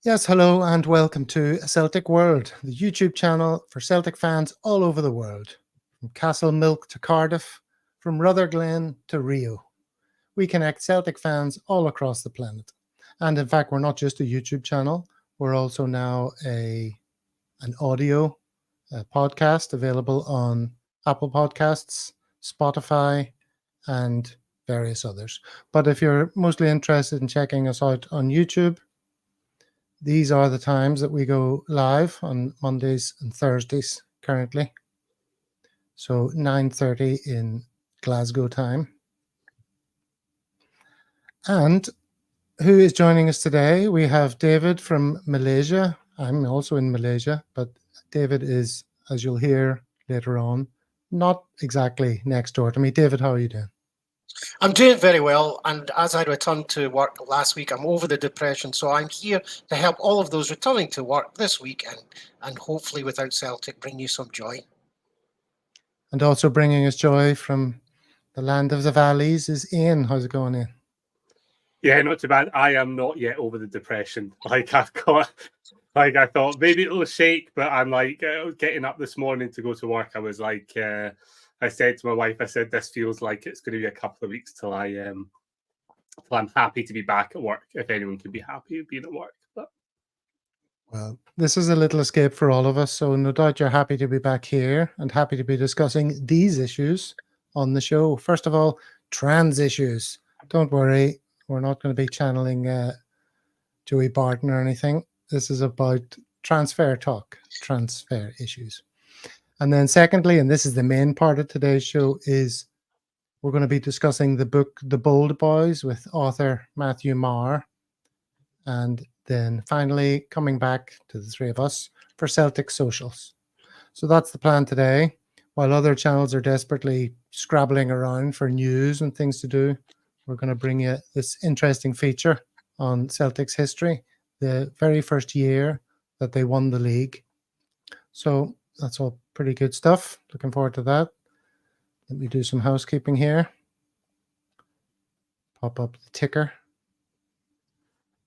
Yes, hello and welcome to A Celtic World, the YouTube channel for Celtic fans all over the world. From Castlemilk to Cardiff, from Rutherglen to Rio. We connect Celtic fans all across the planet. And in fact, we're not just a YouTube channel, we're also now an audio podcast available on Apple Podcasts, Spotify, and various others. But if you're mostly interested in checking us out on YouTube, these are the times that we go live on Mondays and Thursdays currently. So 9:30 in Glasgow time. And who is joining us today? We have David from Malaysia. I'm also in Malaysia, but David is, as you'll hear later on, not exactly next door to me. David, how are you doing? I'm doing very well, and as I returned to work last week, I'm over the depression, so I'm here to help all of those returning to work this week and hopefully without Celtic bring you some joy. And also bringing us joy from the land of the valleys is Ian. How's it going, Ian? Yeah, not too bad. I am not yet over the depression. I thought maybe it'll shake, but I'm getting up this morning to go to work. I was like, I said to my wife, I said, this feels like it's going to be a couple of weeks till I'm happy to be back at work. If anyone can be happy being at work. But well, this is a little escape for all of us. So no doubt you're happy to be back here and happy to be discussing these issues on the show. First of all, trans issues. Don't worry, we're not going to be channeling Joey Barton or anything. This is about transfer talk, transfer issues. And then secondly, and this is the main part of today's show, is we're going to be discussing the book The Bould Bhoys with author Matthew Marr. And then finally coming back to the three of us for Celtic socials. So that's the plan today. While other channels are desperately scrabbling around for news and things to do, we're going to bring you this interesting feature on Celtic's history, the very first year that they won the league. So that's all pretty good stuff. Looking forward to that. Let me do some housekeeping here. Pop up the ticker.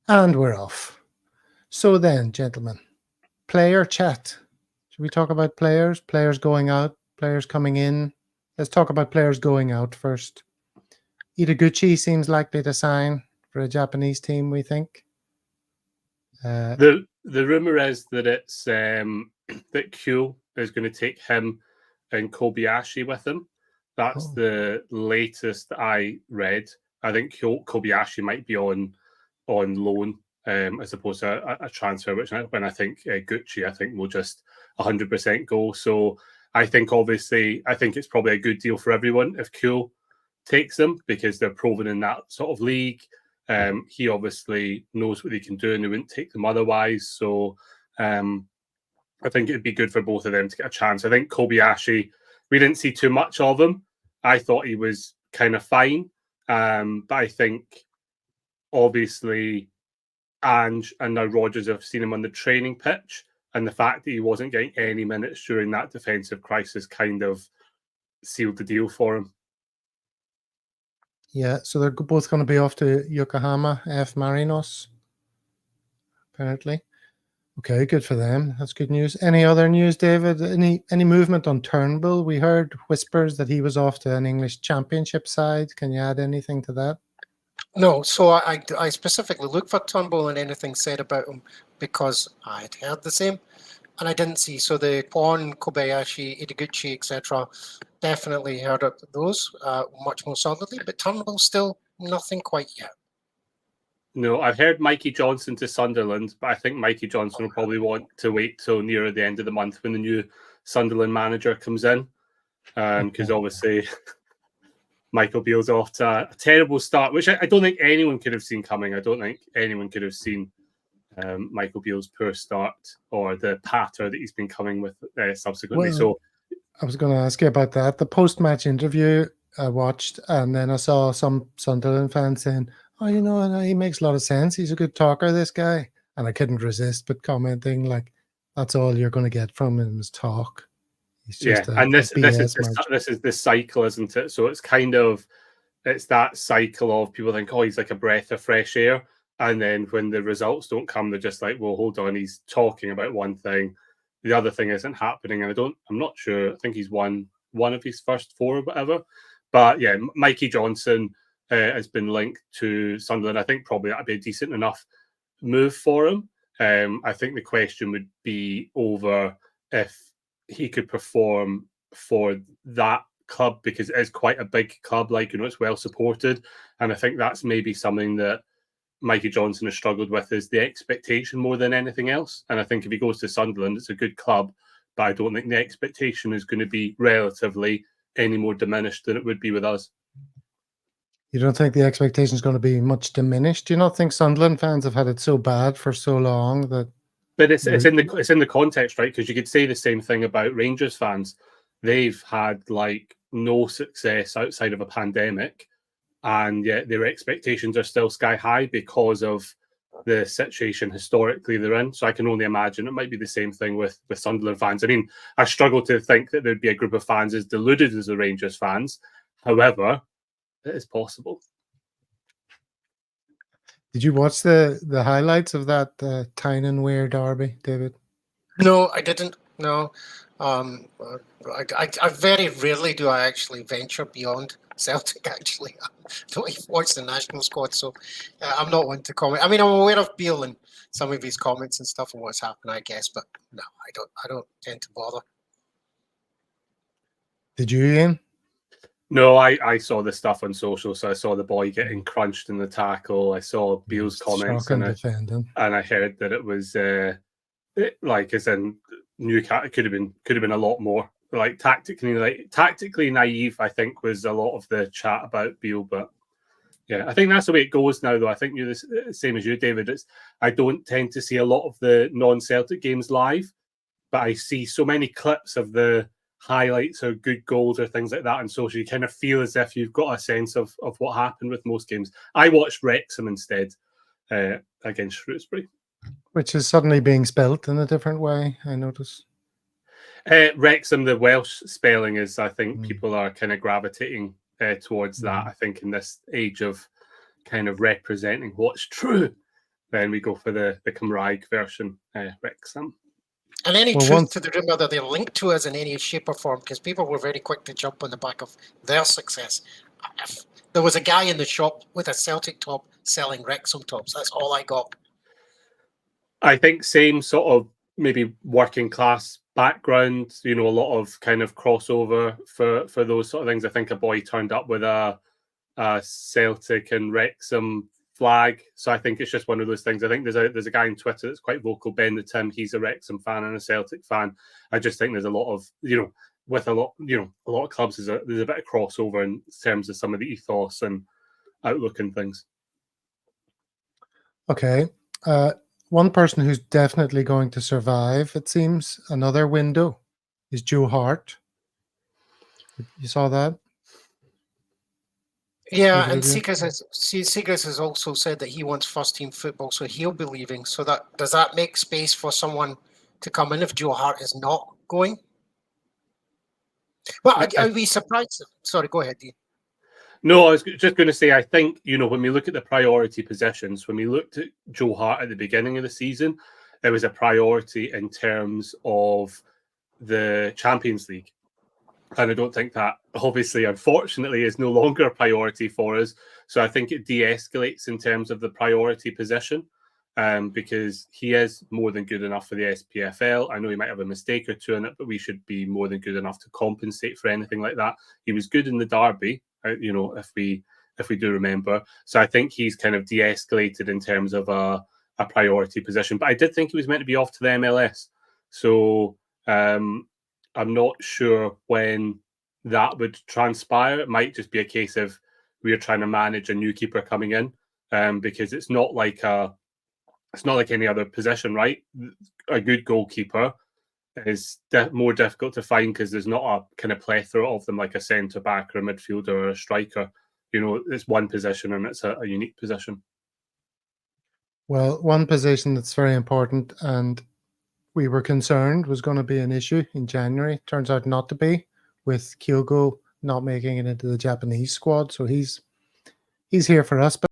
And we're off. So then, gentlemen, player chat. Should we talk about players? Players going out, players coming in. Let's talk about players going out first. Itaguchi seems likely to sign for a Japanese team, we think. The rumor is that it's that Kyo is going to take him and Kobayashi with him. That's the latest I read. I think Kobayashi might be on loan as opposed to a transfer, when I think Gucci, will just 100% go. So I think it's probably a good deal for everyone if Kyo takes them, because they're proven in that sort of league. He obviously knows what he can do and they wouldn't take them otherwise. So I think it'd be good for both of them to get a chance. I think Kobayashi, we didn't see too much of him. I thought he was kind of fine. But I think obviously Ange and now Rodgers have seen him on the training pitch, and the fact that he wasn't getting any minutes during that defensive crisis kind of sealed the deal for him. Yeah, so they're both going to be off to Yokohama F. Marinos, apparently. Okay, good for them. That's good news. Any other news, David? Any movement on Turnbull? We heard whispers that he was off to an English Championship side. Can you add anything to that? No, so I specifically looked for Turnbull and anything said about him because I had heard the same, and I didn't see. So the Kwon, Kobayashi, Itaguchi, etc. definitely heard of those much more solidly, but Turnbull still nothing quite yet. No, I've heard Mikey Johnson to Sunderland, but I think Mikey Johnson will probably want to wait till near the end of the month when the new Sunderland manager comes in, because obviously Michael Beale's off to a terrible start, which I don't think anyone could have seen coming. I don't think anyone could have seen Michael Beale's poor start or the patter that he's been coming with subsequently. Well, so I was going to ask you about that. The post-match interview I watched, and then I saw some Sunderland fans saying, oh, he makes a lot of sense. He's a good talker, this guy. And I couldn't resist but commenting, like, that's all you're going to get from him is talk. He's just this is the cycle, isn't it? So it's that cycle of people think, oh, he's like a breath of fresh air. And then when the results don't come, they're just like, well, hold on, he's talking about one thing, the other thing isn't happening. And I'm not sure. I think he's won one of his first 4 or whatever. But yeah, Mikey Johnson has been linked to Sunderland. I think probably that'd be a decent enough move for him. I think the question would be over if he could perform for that club, because it is quite a big club, like, it's well supported. And I think that's maybe something that Mikey Johnson has struggled with, is the expectation more than anything else. And I think if he goes to Sunderland, it's a good club, but I don't think the expectation is going to be relatively any more diminished than it would be with us. You don't think the expectation is going to be much diminished? Do you not think Sunderland fans have had it so bad for so long that? But it's in the context, right? Because you could say the same thing about Rangers fans. They've had like no success outside of a pandemic, and yet their expectations are still sky high because of the situation historically they're in. So I can only imagine it might be the same thing with Sunderland fans. I mean, I struggle to think that there'd be a group of fans as deluded as the Rangers fans. However, it is possible. Did you watch the highlights of that Tyne-and-Wear derby, David? No, I didn't. No. I very rarely do I actually venture beyond Celtic, actually. I don't even watch the national squad, so I'm not one to comment. I mean, I'm aware of Beale and some of his comments and stuff and what's happened, I guess, but no, I don't tend to bother. Did you, Ian? No, I saw the stuff on social, so I saw the boy getting crunched in the tackle. I saw Beale's comments, and I heard that it was like, as in Newcastle, it could have been a lot more. Like tactically naive, I think, was a lot of the chat about Beale. But yeah, I think that's the way it goes now, though. I think you're the same as you, David. I don't tend to see a lot of the non-Celtic games live, but I see so many clips of the highlights or good goals or things like that on social. You kind of feel as if you've got a sense of what happened with most games. I watched Wrexham instead against Shrewsbury. Which is suddenly being spelt in a different way, I notice. Wrexham, the Welsh spelling is, I think people are kind of gravitating towards that. I think in this age of kind of representing what's true, then we go for the Cymraeg version, Wrexham. And any truth to the rumour that they're linked to us in any shape or form, because people were very quick to jump on the back of their success. There was a guy in the shop with a Celtic top selling Wrexham tops. That's all I got. I think same sort of maybe working class background, a lot of kind of crossover for those sort of things. I think a boy turned up with a Celtic and Wrexham flag. So I think it's just one of those things. I think there's a guy on Twitter that's quite vocal, Ben the Tim. He's a Wrexham fan and a Celtic fan. I just think there's a lot of, with a lot of clubs, there's a bit of crossover in terms of some of the ethos and outlook and things. Okay. One person who's definitely going to survive, it seems, another window, is Joe Hart. You saw that? Yeah, and Seekers has also said that he wants first-team football, so he'll be leaving. So does that make space for someone to come in if Joe Hart is not going? Well, I'd be surprised. Sorry, go ahead, Dean. No, I was just going to say, I think, when we look at the priority positions, when we looked at Joe Hart at the beginning of the season, there was a priority in terms of the Champions League. And I don't think that, obviously, unfortunately, is no longer a priority for us. So I think it de-escalates in terms of the priority position, because he is more than good enough for the SPFL. I know he might have a mistake or two in it, but we should be more than good enough to compensate for anything like that. He was good in the derby, if we do remember. So I think he's kind of de-escalated in terms of a priority position. But I did think he was meant to be off to the MLS. So I'm not sure when that would transpire. It might just be a case of we're trying to manage a new keeper coming in, because it's not like any other position, right? A good goalkeeper is more difficult to find because there's not a kind of plethora of them like a centre back or a midfielder or a striker. It's one position and it's a unique position. Well, one position that's very important and we were concerned was going to be an issue in January. Turns out not to be, with Kyogo not making it into the Japanese squad. So he's here for us. But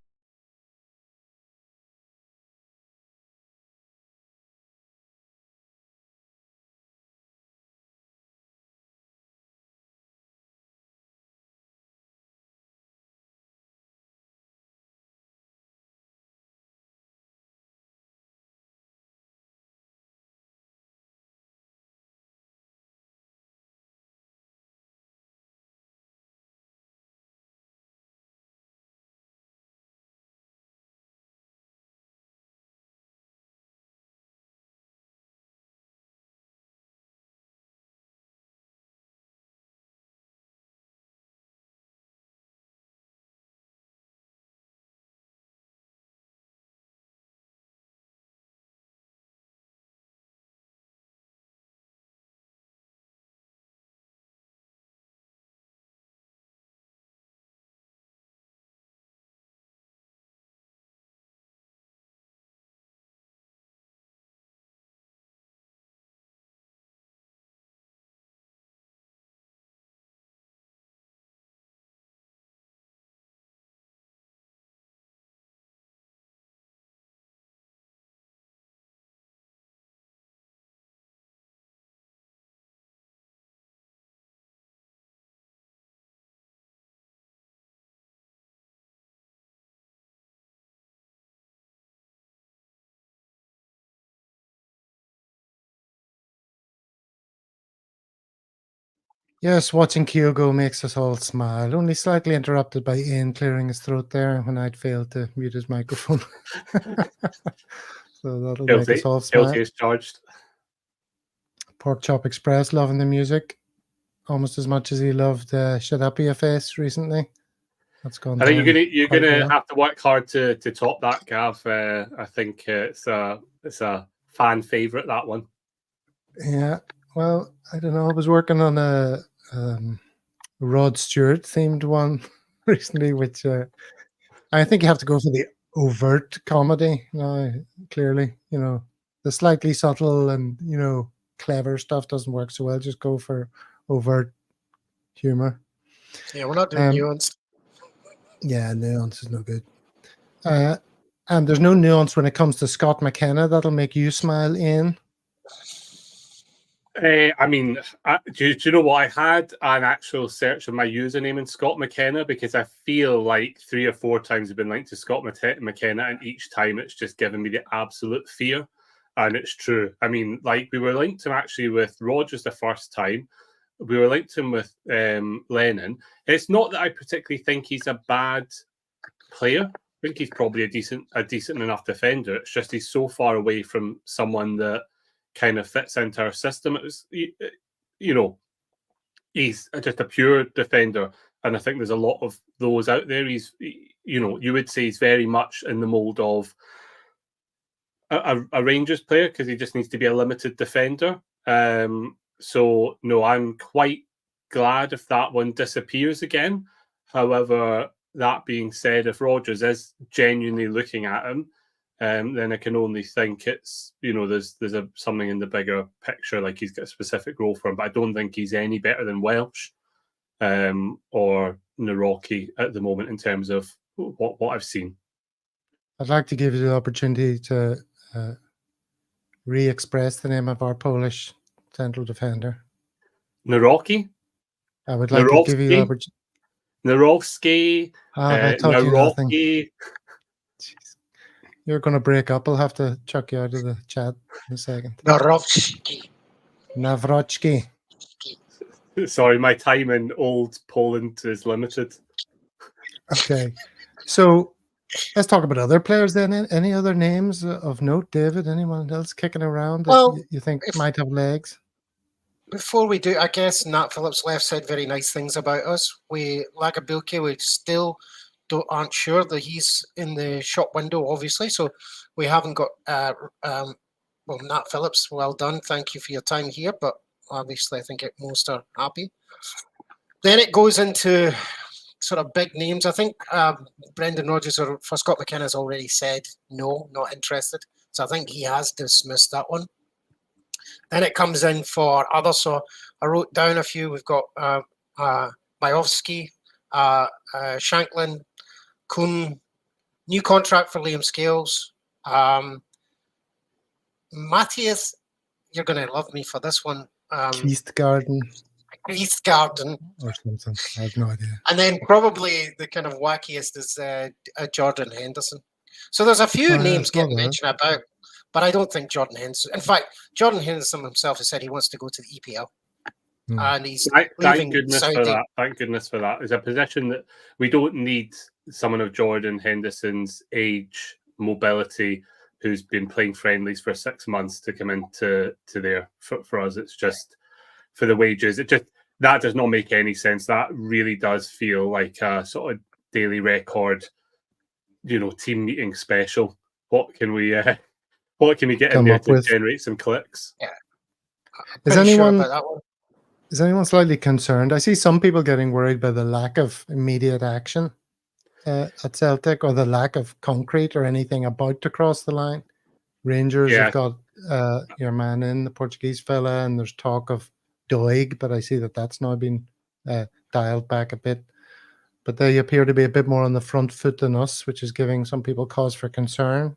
Yes, watching Kyogo makes us all smile. Only slightly interrupted by Ian clearing his throat there when I'd failed to mute his microphone. So that'll make us all smile. Guilty is charged. Pork Chop Express loving the music almost as much as he loved Shut Up Your Face recently. That's gone. I think you're gonna well. have to work hard to top that, Gav. I think it's a fan favorite, that one. Yeah. Well, I don't know. I was working on a Rod Stewart themed one recently, which I think you have to go for the overt comedy now. Clearly, the slightly subtle and clever stuff doesn't work so well. Just go for overt humor. Yeah, we're not doing nuanced. Yeah, nuance is no good. And there's no nuance when it comes to Scott McKenna. That'll make you smile, Ian. I mean, do you know what? I had an actual search of my username in Scott McKenna because I feel like 3 or 4 times I've been linked to Scott McKenna, and each time it's just given me the absolute fear. And it's true. I mean, like, we were linked him actually with Rogers the first time. We were linked him with Lennon. It's not that I particularly think he's a bad player. I think he's probably a decent enough defender. It's just he's so far away from someone that kind of fits into our system. It was, he's just a pure defender, and I think there's a lot of those out there. He's, you would say he's very much in the mold of a Rangers player because he just needs to be a limited defender. So no, I'm quite glad if that one disappears again. However, that being said, if Rogers is genuinely looking at him, then I can only think it's, there's something in the bigger picture, like he's got a specific role for him, but I don't think he's any better than Welsh or Naraki at the moment in terms of what I've seen. I'd like to give you the opportunity to re-express the name of our Polish central defender. Naraki? I would like to give you the opportunity. Narovsky. Naraki. You're going to break up. I'll have to chuck you out of the chat in a second. Nawrocki. Sorry, my time in old Poland is limited. Okay. So let's talk about other players then. Any other names of note, David? Anyone else kicking around that you think might have legs? Before we do, I guess Nat Phillips left said very nice things about us. Lagabilke, we still aren't sure that he's in the shop window, obviously. So we haven't got, Nat Phillips, well done. Thank you for your time here. But obviously, I think most are happy. Then it goes into sort of big names. I think Brendan Rodgers for Scott McKenna has already said no, not interested. So I think he has dismissed that one. Then it comes in for others. So I wrote down a few. We've got Byovsky, Shanklin, Kuhn, new contract for Liam Scales. Matthias, you're going to love me for this one. Keithgarden. Or something. I have no idea. And then probably the kind of wackiest is Jordan Henderson. So there's a few names getting mentioned about, but I don't think Jordan Henderson. In fact, Jordan Henderson himself has said he wants to go to the EPL. And he's thank goodness for that. Thank goodness for that. It's a position that we don't need someone of Jordan Henderson's age, mobility, who's been playing friendlies for 6 months to come into there for us. It's just for the wages. That does not make any sense. That really does feel like a sort of daily record, team meeting special. What can we get in there to generate some clicks? Yeah. Is anyone slightly concerned? I see some people getting worried by the lack of immediate action at Celtic, or the lack of concrete or anything about to cross the line. Rangers have got your man in, the Portuguese fella, and there's talk of Doig, but I see that's now been dialed back a bit. But they appear to be a bit more on the front foot than us, which is giving some people cause for concern.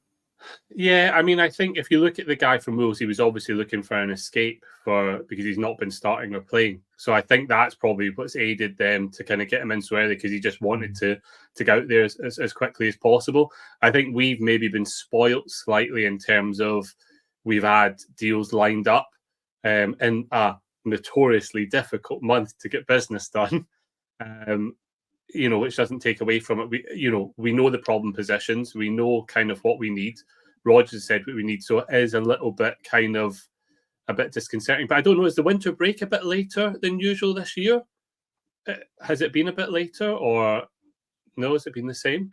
Yeah, I mean, I think if you look at the guy from Wolves, he was obviously looking for an escape because he's not been starting or playing. So I think that's probably what's aided them to kind of get him in so early, because he just wanted to get out there as quickly as possible. I think we've maybe been spoilt slightly in terms of we've had deals lined up in a notoriously difficult month to get business done. Which doesn't take away from it. We know the problem positions. We know kind of what we need. Rogers said what we need, so it is a little bit a bit disconcerting. But I don't know, is the winter break a bit later than usual this year? Has it been a bit later, or no? Has it been the same?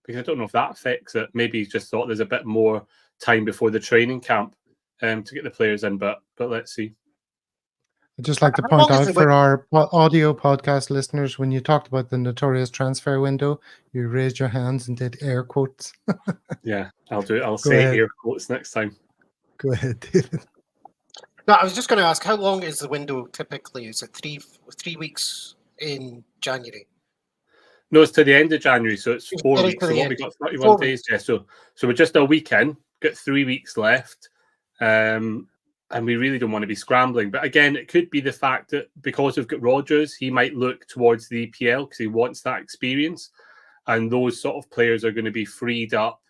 Because I don't know if that affects it. Maybe he's just thought there's a bit more time before the training camp to get the players in. But let's see. I'd just like to point out for our audio podcast listeners, when you talked about the notorious transfer window, you raised your hands and did air quotes. Yeah, I'll do it. I'll say air quotes next time. Go ahead, David. No, I was just going to ask, how long is the window typically? Is it three weeks in January? No, it's to the end of January, so it's 4 weeks. So what we got 31 days. Yeah, so we're just a weekend. Got 3 weeks left. And we really don't want to be scrambling. But again, it could be the fact that because we've got Rogers, he might look towards the EPL because he wants that experience. And those sort of players are going to be freed up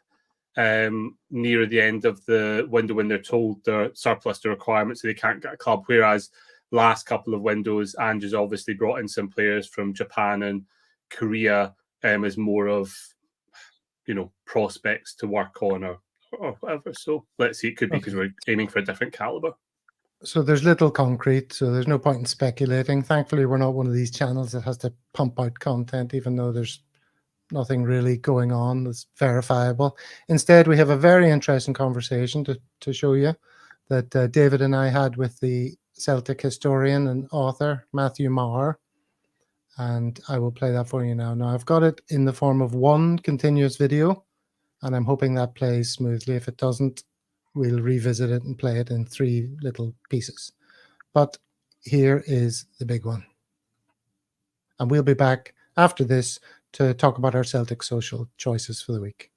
near the end of the window when they're told they're surplus to requirements, so they can't get a club. Whereas last couple of windows, Andrew's obviously brought in some players from Japan and Korea as more of, prospects to work on or whatever. So let's see. It could be because we're aiming for a different caliber. So there's little concrete, so there's no point in speculating. Thankfully, we're not one of these channels that has to pump out content, even though there's nothing really going on that's verifiable. Instead, we have a very interesting conversation to show you that David and I had with the Celtic historian and author, Matthew Maher. And I will play that for you now. Now, I've got it in the form of one continuous video, and I'm hoping that plays smoothly. If it doesn't, we'll revisit it and play it in 3 little pieces. But here is the big one. And we'll be back after this to talk about our Celtic social choices for the week.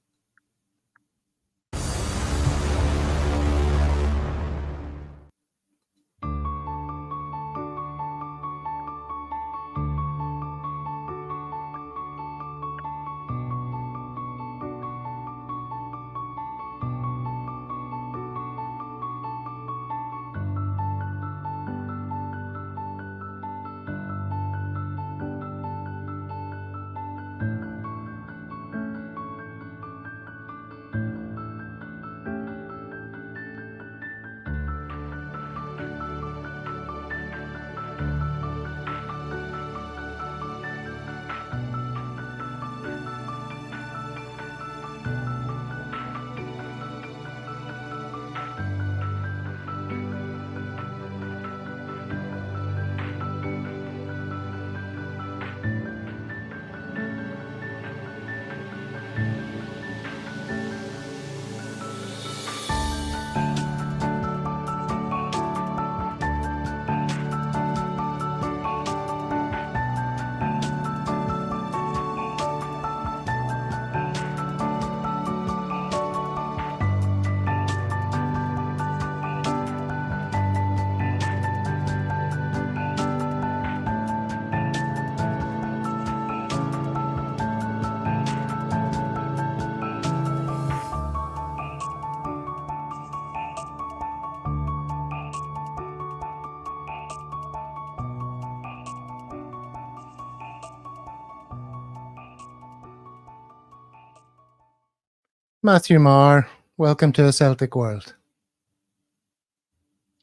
Matthew Marr, welcome to A Celtic World.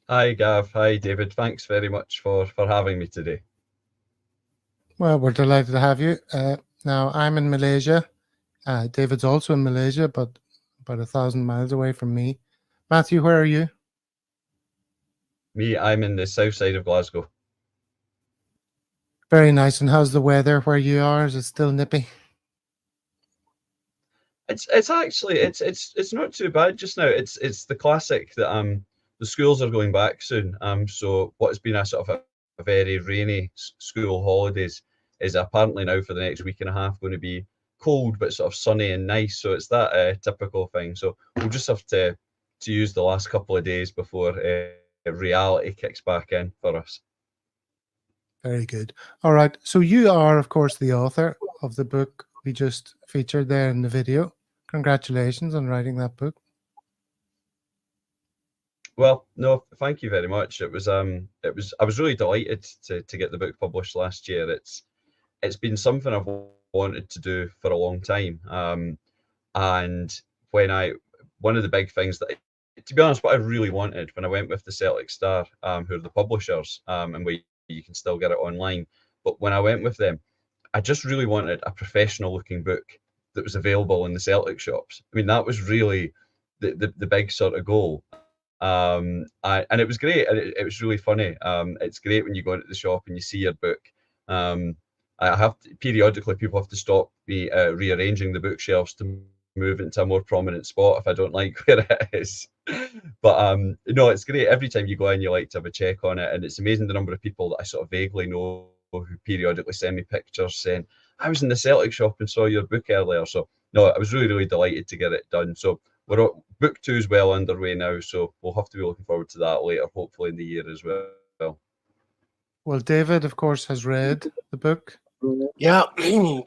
Hi, Gav. Hi, David. Thanks very much for having me today. Well, we're delighted to have you. Now, I'm in Malaysia. David's also in Malaysia, but about 1,000 miles away from me. Matthew, where are you? Me, I'm in the south side of Glasgow. Very nice. And how's the weather where you are? Is it still nippy? It's actually it's not too bad just now. It's the classic that the schools are going back soon. So what has been a sort of a very rainy school holidays is apparently now for the next week and a half going to be cold but sort of sunny and nice. So it's that typical thing. So we'll just have to use the last couple of days before reality kicks back in for us. Very good. All right. So you are, of course, the author of the book we just featured there in the video. Congratulations on writing that book. Well, no, thank you very much. I was really delighted to get the book published last year. It's been something I've wanted to do for a long time. And one of the big things that, to be honest, what I really wanted when I went with the Celtic Star, who are the publishers, and where you can still get it online. But when I went with them, I just really wanted a professional looking book that was available in the Celtic shops. I mean, that was really the big sort of goal. And it was great, and it was really funny. It's great when you go into the shop and you see your book. I have periodically people have to stop me rearranging the bookshelves to move it into a more prominent spot if I don't like where it is. But no, it's great. Every time you go in, you like to have a check on it, and it's amazing the number of people that I sort of vaguely know who periodically send me pictures saying, I was in the Celtic shop and saw your book earlier. So no, I was really, really delighted to get it done. So book 2 is well underway now, so we'll have to be looking forward to that later, hopefully in the year as well. Well, David, of course, has read the book. Yeah,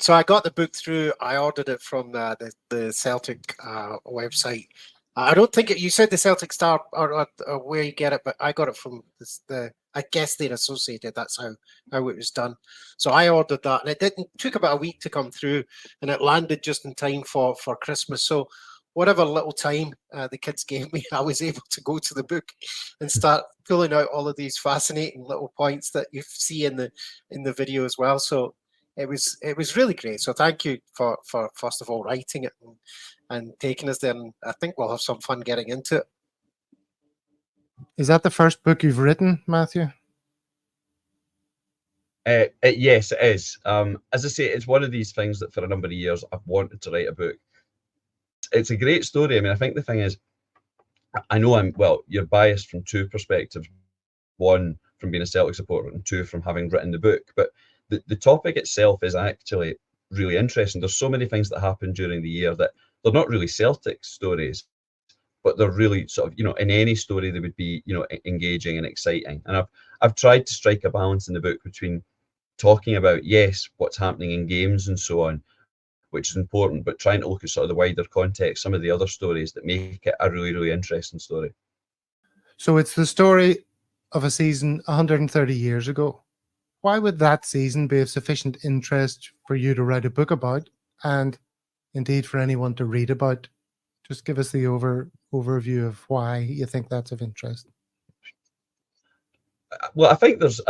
so I got the book through. I ordered it from the Celtic website. I don't think you said the Celtic Star or where you get it, but I got it from I guess they're associated. That's how it was done. So I ordered that, and it took about a week to come through, and it landed just in time for Christmas. So whatever little time the kids gave me, I was able to go to the book and start pulling out all of these fascinating little points that you see in the video as well. So it was really great. So thank you for first of all writing it and taking us there. And I think we'll have some fun getting into it. Is that the first book you've written, Matthew? Yes, it is. As I say, it's one of these things that for a number of years I've wanted to write a book. It's a great story. I mean, I think the thing is, I know you're biased from 2 perspectives. 1 from being a Celtic supporter and 2 from having written the book. But the topic itself is actually really interesting. There's so many things that happen during the year that they're not really Celtic stories, but they're really sort of, in any story they would be, engaging and exciting. And I've tried to strike a balance in the book between talking about, yes, what's happening in games and so on, which is important, but trying to look at sort of the wider context, some of the other stories that make it a really, really interesting story. So it's the story of a season 130 years ago. Why would that season be of sufficient interest for you to write a book about, and indeed for anyone to read about? Just give us the overview of why you think that's of interest. Well, I think there's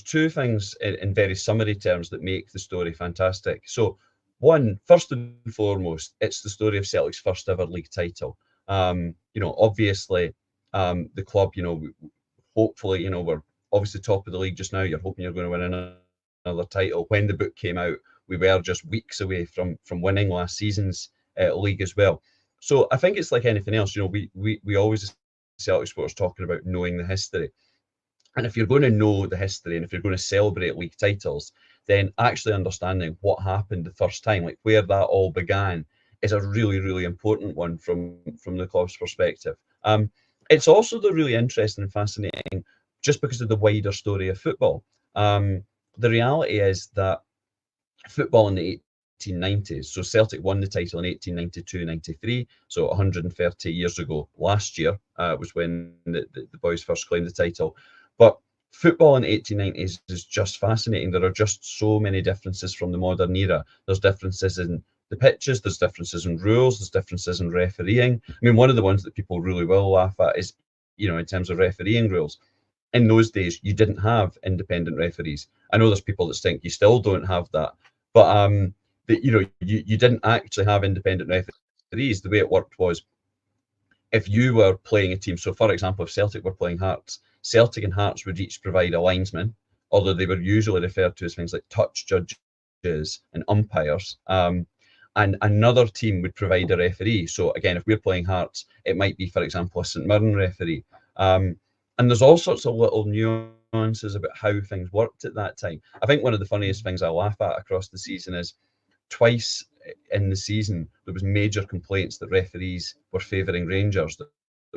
two things in very summary terms that make the story fantastic. So one, first and foremost, it's the story of Celtic's first ever league title. Obviously, the club, hopefully, we're obviously top of the league just now. You're hoping you're going to win another title. When the book came out, we were just weeks away from winning last season's league as well. So I think it's like anything else. We always, as Celtic supporters, talking about knowing the history. And if you're going to know the history and if you're going to celebrate league titles, then actually understanding what happened the first time, like where that all began, is a really, really important one from the club's perspective. It's also really interesting and fascinating just because of the wider story of football. The reality is that football in the 1890s, so Celtic won the title in 1892-93, so 130 years ago last year was when the boys first claimed the title. But football in the 1890s is just fascinating. There are just so many differences from the modern era. There's differences in the pitches, there's differences in rules, there's differences in refereeing. I mean, one of the ones that people really will laugh at is, in terms of refereeing rules. In those days, you didn't have independent referees. I know there's people that think you still don't have that, but you didn't actually have independent referees. The way it worked was, if you were playing a team, so for example, if Celtic were playing Hearts, Celtic and Hearts would each provide a linesman, although they were usually referred to as things like touch judges and umpires. And another team would provide a referee. So again, if we're playing Hearts, it might be, for example, a St Mirren referee. And there's all sorts of little nuances about how things worked at that time. I think one of the funniest things I laugh at across the season is twice in the season, there was major complaints that referees were favouring Rangers, that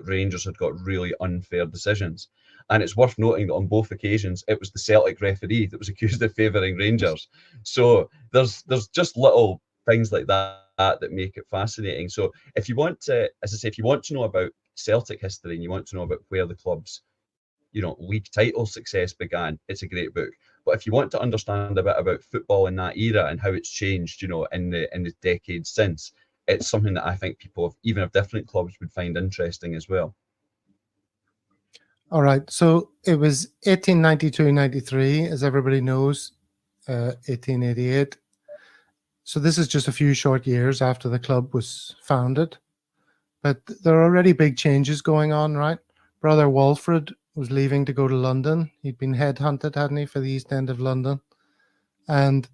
Rangers had got really unfair decisions. And it's worth noting that on both occasions, it was the Celtic referee that was accused of favouring Rangers. So there's just little things like that make it fascinating. So if you want to, as I say, if you want to know about Celtic history and you want to know about where the club's, league title success began, it's a great book. But if you want to understand a bit about football in that era and how it's changed, in the decades since, it's something that I think people, even of different clubs, would find interesting as well. All right. So it was 1892-93, as everybody knows, 1888. So this is just a few short years after the club was founded. But there are already big changes going on, right? Brother Walfred was leaving to go to London. He'd been headhunted, hadn't he, for the East End of London. And,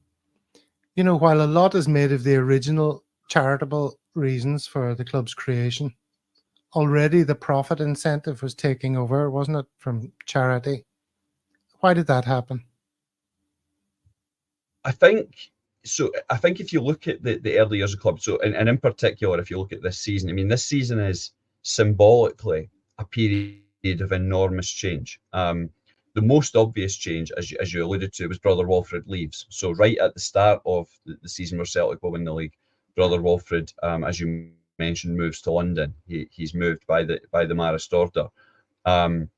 while a lot is made of the original charitable reasons for the club's creation, already the profit incentive was taking over, wasn't it, from charity? Why did that happen? I think if you look at the early years of club, and in particular, if you look at this season, I mean, this season is symbolically a period of enormous change. The most obvious change, as you alluded to, was Brother Walfred leaves. So right at the start of the season where Celtic will win the league, Brother Walfred, as you mentioned, moves to London. He's moved by the Marist order. And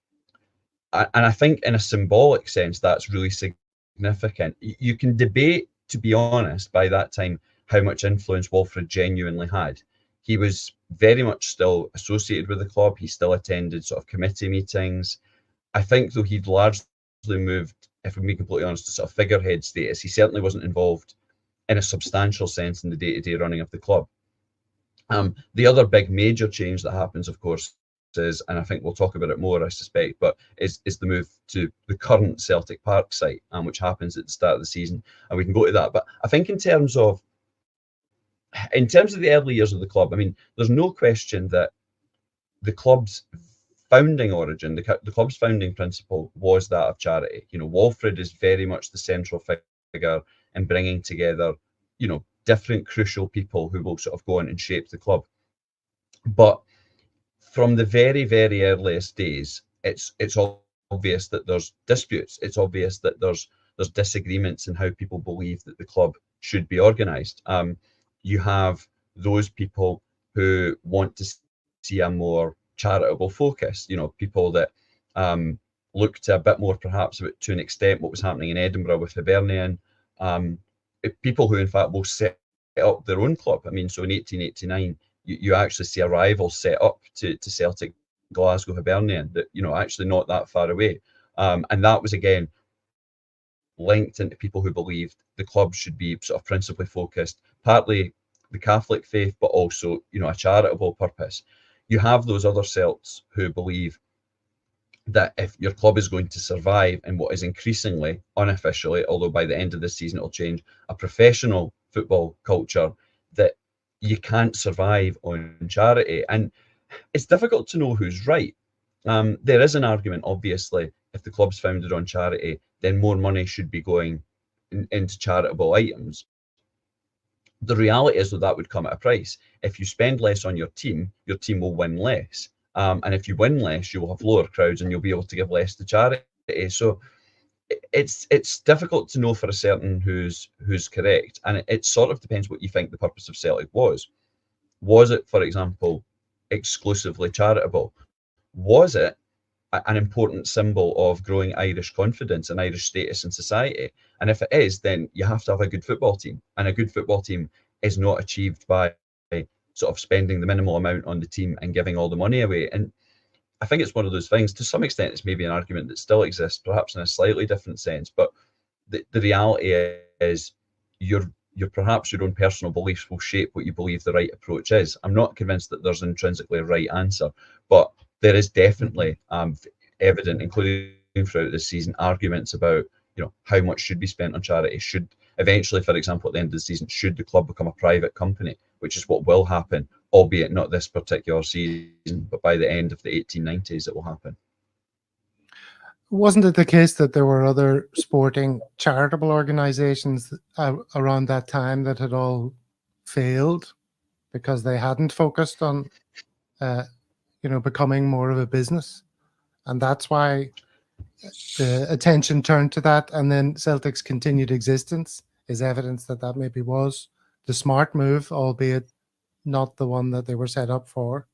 I think in a symbolic sense, that's really significant. You can debate, to be honest, by that time, how much influence Walfred genuinely had. He was very much still associated with the club. He still attended sort of committee meetings. I think, though, he'd largely moved, if I'm being completely honest, to sort of figurehead status. He certainly wasn't involved in a substantial sense in the day-to-day running of the club. The other big major change that happens, of course, is, and I think we'll talk about it more, I suspect, but is the move to the current Celtic Park site, which happens at the start of the season, and we can go to that. But I think in terms of the early years of the club, I mean, there's no question that the club's founding origin, the club's founding principle was that of charity. Walfred is very much the central figure in bringing together, different crucial people who will sort of go on and shape the club. But from the very, very earliest days, it's obvious that there's disputes. It's obvious that there's disagreements in how people believe that the club should be organised. You have those people who want to see a more charitable focus. People that look to a bit more, perhaps, to an extent, what was happening in Edinburgh with Hibernian. People who, in fact, will set up their own club. I mean, so in 1889, you actually see a rival set up to Celtic, Glasgow Hibernian, that, actually not that far away. And that was, again, linked into people who believed the club should be sort of principally focused, partly the Catholic faith, but also, a charitable purpose. You have those other Celts who believe that if your club is going to survive in what is increasingly, unofficially, although by the end of this season it'll change, a professional football culture, that you can't survive on charity. And it's difficult to know who's right. There is an argument, obviously, if the club's founded on charity, then more money should be going into charitable items. The reality is that would come at a price. If you spend less on your team will win less. And if you win less, you will have lower crowds and you'll be able to give less to charity. So it's difficult to know for a certain who's correct. And it sort of depends what you think the purpose of Celtic was. Was it, for example, exclusively charitable? Was it an important symbol of growing Irish confidence and Irish status in society? And if it is, then you have to have a good football team. And a good football team is not achieved by sort of spending the minimal amount on the team and giving all the money away. And I think it's one of those things, to some extent, it's maybe an argument that still exists, perhaps in a slightly different sense. But the reality is perhaps your own personal beliefs will shape what you believe the right approach is. I'm not convinced that there's intrinsically a right answer, but there is definitely evident, including throughout this season, arguments about how much should be spent on charity. Should eventually, for example, at the end of the season, should the club become a private company, which is what will happen, albeit not this particular season, but by the end of the 1890s it will happen. Wasn't it the case that there were other sporting charitable organizations around that time that had all failed because they hadn't focused on becoming more of a business? And that's why the attention turned to that. And then Celtic's continued existence is evidence that maybe was the smart move, albeit not the one that they were set up for.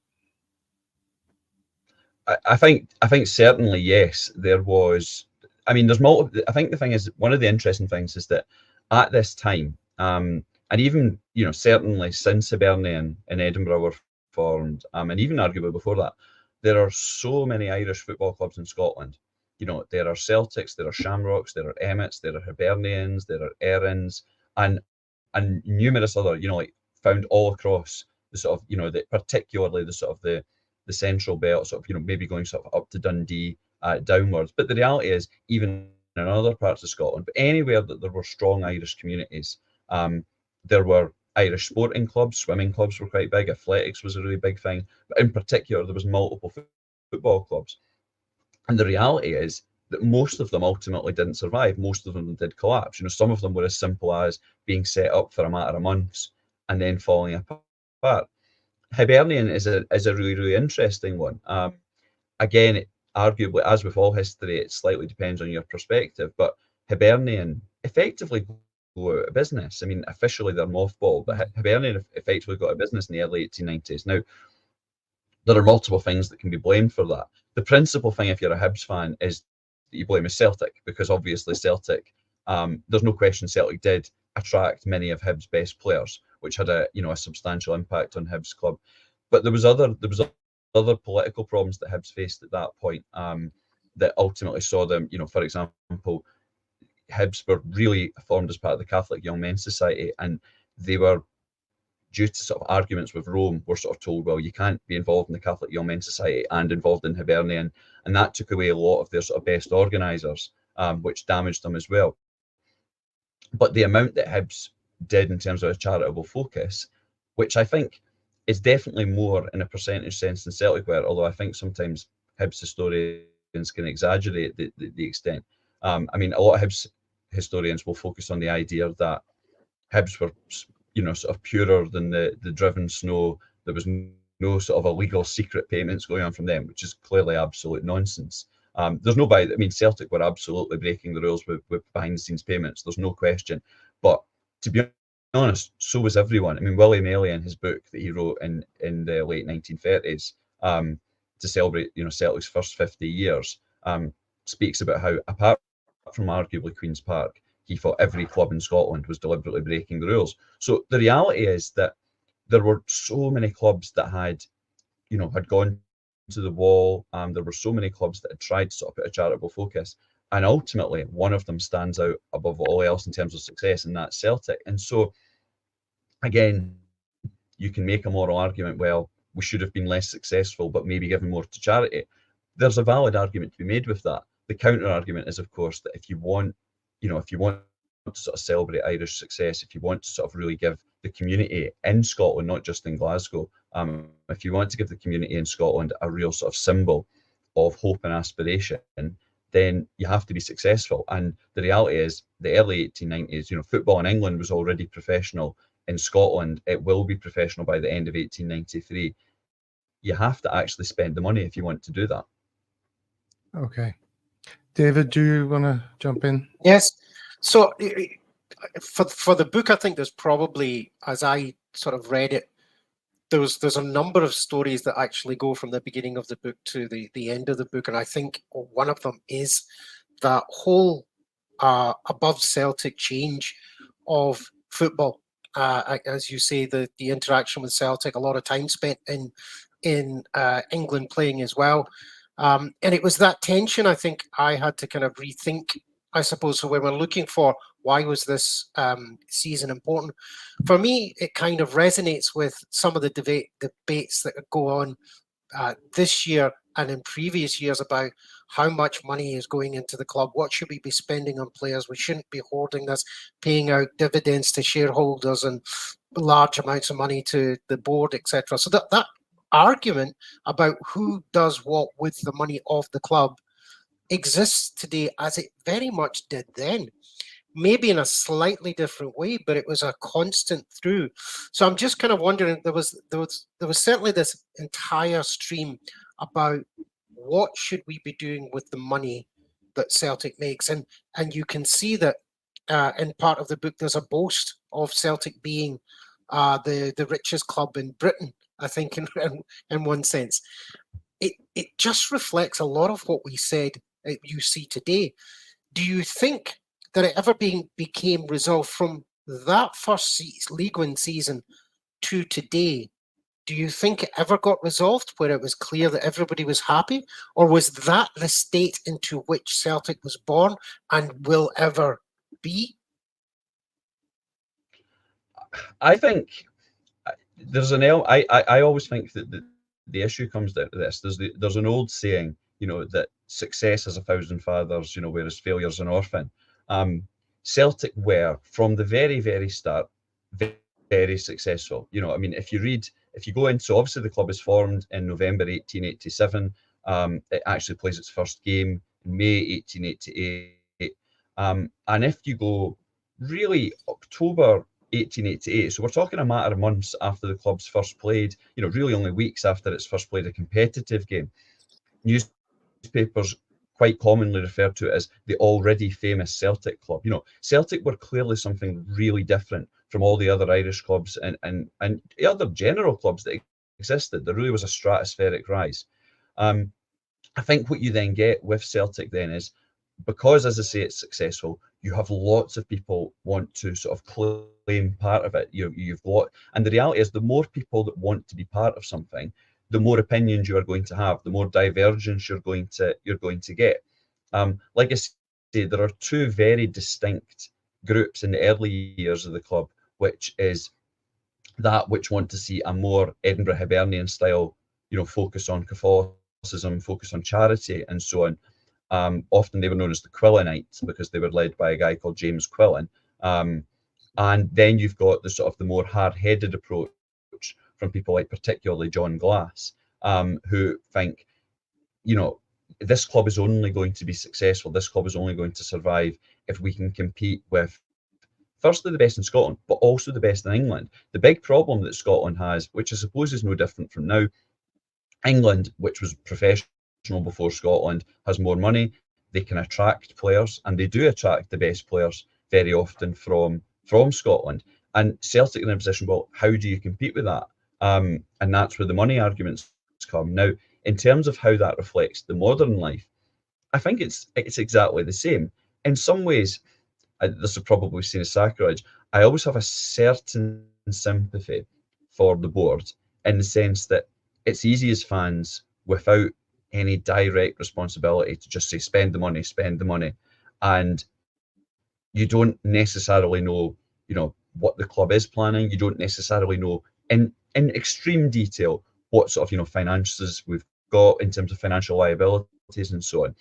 I think certainly yes, there was. I mean, there's multiple. I think the thing is, one of the interesting things is that at this time, and even certainly since Hibernian in Edinburgh were formed, and even arguably before that, there are so many Irish football clubs in Scotland. There are Celtics, there are Shamrocks, there are Emmets, there are Hibernians, there are Erins, and numerous other, like found all across the sort of, particularly the sort of the central belt, sort of, maybe going sort of up to Dundee, downwards. But the reality is, even in other parts of Scotland, but anywhere that there were strong Irish communities, there were Irish sporting clubs, swimming clubs were quite big, athletics was a really big thing, but in particular, there was multiple football clubs. And the reality is that most of them ultimately didn't survive. Most of them did collapse. Some of them were as simple as being set up for a matter of months and then falling apart. Hibernian is a really, really interesting one. Again, arguably, as with all history, it slightly depends on your perspective, but Hibernian effectively go out of business. I mean, officially they're mothballed, but Hibernian effectively got out of business in the early 1890s. Now, there are multiple things that can be blamed for that. The principal thing, if you're a Hibs fan, is that you blame Celtic, because obviously Celtic, there's no question Celtic did attract many of Hibs' best players, which had a substantial impact on Hibs club. But there was other political problems that Hibs faced at that point, that ultimately saw them, for example, Hibs were really formed as part of the Catholic Young Men's Society, and they were, due to sort of arguments with Rome, were sort of told, well, you can't be involved in the Catholic Young Men's Society and involved in Hibernian, and that took away a lot of their sort of best organisers, which damaged them as well. But the amount that Hibs did in terms of a charitable focus, which I think is definitely more in a percentage sense than Celtic were, although I think sometimes Hibs historians can exaggerate the extent. I mean, a lot of Hibs historians will focus on the idea that Hibs were, sort of purer than the driven snow. There was no sort of illegal secret payments going on from them, which is clearly absolute nonsense. There's no I mean, Celtic were absolutely breaking the rules with behind the scenes payments. There's no question. But to be honest, so was everyone. I mean, William Ellie, in his book that he wrote in the late 1930s, to celebrate, Celtic's first 50 years, speaks about how, apart from arguably Queen's Park, he thought every club in Scotland was deliberately breaking the rules. So the reality is that there were so many clubs that had gone to the wall. There were so many clubs that had tried to sort of put a charitable focus, and ultimately one of them stands out above all else in terms of success, and that's Celtic. And so, again, you can make a moral argument, well, we should have been less successful, but maybe given more to charity. There's a valid argument to be made with that. The counter argument is, of course, that if you want to sort of celebrate Irish success, if you want to sort of really give the community in Scotland, not just in Glasgow, if you want to give the community in Scotland a real sort of symbol of hope and aspiration, then you have to be successful. And the reality is, the early 1890s, football in England was already professional. In Scotland, it will be professional by the end of 1893. You have to actually spend the money if you want to do that. Okay. David, do you want to jump in? Yes. So for the book, I think there's probably, as I sort of read it, there's a number of stories that actually go from the beginning of the book to the end of the book. And I think one of them is that whole above Celtic change of football. As you say, the interaction with Celtic, a lot of time spent in England playing as well. And it was that tension, I think, I had to kind of rethink, I suppose. So when we're looking for why was this season important, for me, it kind of resonates with some of the debates that go on this year and in previous years about how much money is going into the club. What should we be spending on players? We shouldn't be hoarding this, paying out dividends to shareholders and large amounts of money to the board, etc. So that argument about who does what with the money of the club exists today as it very much did then. Maybe in a slightly different way, but it was a constant through. So I'm just kind of wondering, there was certainly this entire stream about what should we be doing with the money that Celtic makes, and you can see that in part of the book there's a boast of Celtic being the richest club in Britain, I think, in one sense. it just reflects a lot of what we said you see today. Do you think that it ever became resolved from that first League One season to today? Do you think it ever got resolved where it was clear that everybody was happy? Or was that the state into which Celtic was born and will ever be? I think there's an I always think that the issue comes down to this. There's an old saying, that success has 1,000 fathers, whereas failure's an orphan. Celtic were from the very, very start very, very successful. If you go into, obviously the club is formed in November 1887. It actually plays its first game in May 1888. And if you go really October 1888, so we're talking a matter of months after the club's first played, really only weeks after it's first played a competitive game. Newspapers quite commonly referred to it as the already famous Celtic club. Celtic were clearly something really different from all the other Irish clubs and the other general clubs that existed. There really was a stratospheric rise. I think what you then get with Celtic then is, because, as I say, it's successful, you have lots of people want to sort of claim part of it. And the reality is, the more people that want to be part of something, the more opinions you are going to have, the more divergence you're going to get. Like I say, there are two very distinct groups in the early years of the club, which is that which want to see a more Edinburgh Hibernian style, focus on Catholicism, focus on charity, and so on. Often they were known as the Quillinites because they were led by a guy called James Quillen. And then you've got the sort of the more hard-headed approach from people like particularly John Glass, who think, this club is only going to be successful, this club is only going to survive if we can compete with, firstly, the best in Scotland, but also the best in England. The big problem that Scotland has, which I suppose is no different from now, England, which was professional before Scotland, has more money, they can attract players, and they do attract the best players very often from Scotland. And Celtic in a position, well, how do you compete with that? And that's where the money arguments come. Now, in terms of how that reflects the modern life, I think it's exactly the same. In some ways, this will probably seen as sacrilege, I always have a certain sympathy for the board, in the sense that it's easy as fans, without any direct responsibility, to just say, spend the money. And you don't necessarily know, what the club is planning. You don't necessarily know in extreme detail what sort of, finances we've got in terms of financial liabilities and so on.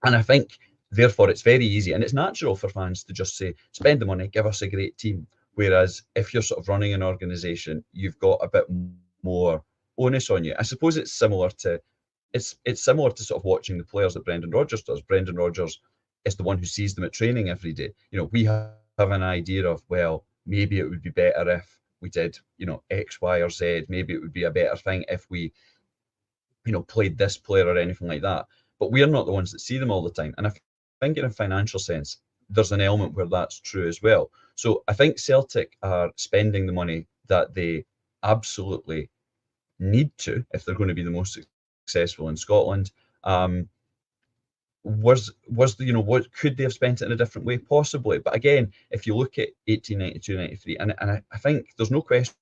And I think, therefore, it's very easy and it's natural for fans to just say, spend the money, give us a great team. Whereas if you're sort of running an organisation, you've got a bit more onus on you. I suppose it's similar to sort of watching the players that Brendan Rodgers does. Brendan Rodgers is the one who sees them at training every day. We have an idea of, well, maybe it would be better if we did, X, Y, or Z. Maybe it would be a better thing if we, played this player or anything like that. But we are not the ones that see them all the time. And I think in a financial sense, there's an element where that's true as well. So I think Celtic are spending the money that they absolutely need to, if they're going to be the most successful in Scotland. What could they have spent it in a different way? Possibly. But again, if you look at 1892-93, and I think there's no question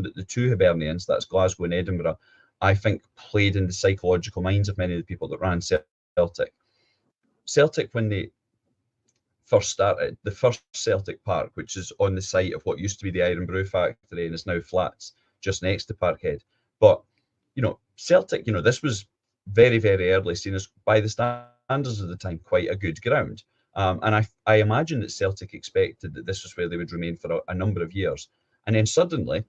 that the two Hibernians, that's Glasgow and Edinburgh, I think played in the psychological minds of many of the people that ran Celtic. Celtic, when they first started, the first Celtic Park, which is on the site of what used to be the Iron Brew factory and is now flats just next to Parkhead. But, Celtic, this was very, very early, seen as, by the standards of the time, quite a good ground. And I imagine that Celtic expected that this was where they would remain for a number of years. And then suddenly